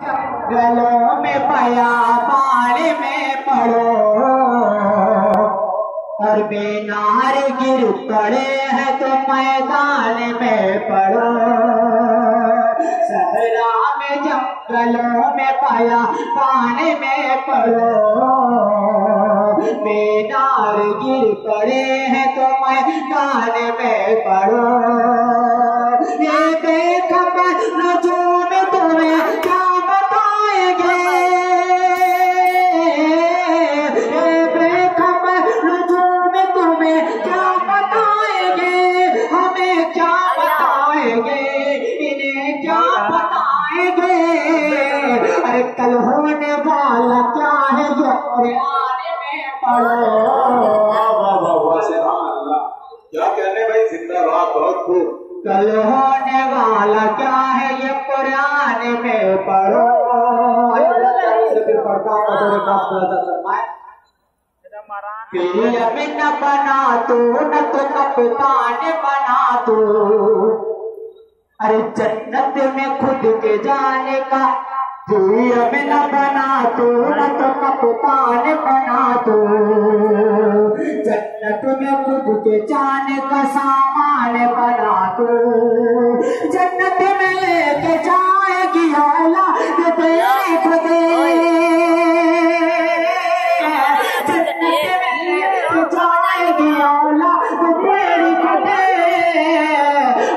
गलों में पाया पानी में पड़ो और बेनार गिर पड़े हैं तो मैदान में पड़ो। सहरा में जंगलों में पाया पानी में पड़ो बेनार गिर पड़े हैं तो मैदान में पड़ो। ये बेखबर नजूम तुम्हें क्या बताएंगे, ये बेखबर नजूम तुम्हें क्या बताएंगे, हमें क्या बताएंगे, इन्हें क्या बताएंगे। अरे कल होने वाला क्या है जो कुरान में पढ़ो। क्या कहने भाई, जिंदाबाद, बहुत खूब। कल होने वाला क्या है ये कुरान में पढ़ो। न बना तू न तो कप्तान बना तू, अरे जन्नत में खुद के जाने का में न बना तू न तो कप्तान बना तू, जन्नत में खुद के जाने का सामान बना तू। जन्नत में लेके जाएगी औलाद तेरी खुदे, जन्नत में लेके जाएगी औलाद तेरी खुदे।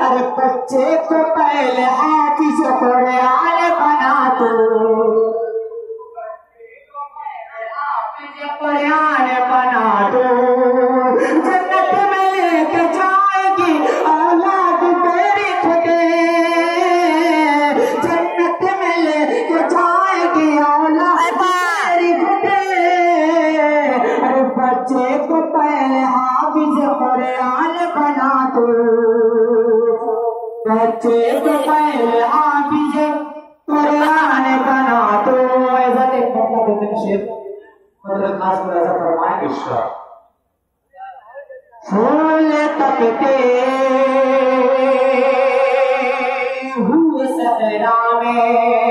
अरे बच्चे को पहले हाफिज कुरान बना तू, कुरान बना दो। जन्नत में लेके जाएगी औलाद तेरी खुदे, जन्नत में लेके जाएगी औलाद तेरी खुदे। अरे बच्चे को पहले हाफिज कुरान बना दो, बच्चे को पहले हाफिज कुरान बना दो। ऐसा एक मतलब शेर मतलब खास कर ऐसा फरमाएंगे। फूल तपते हुए सहरा में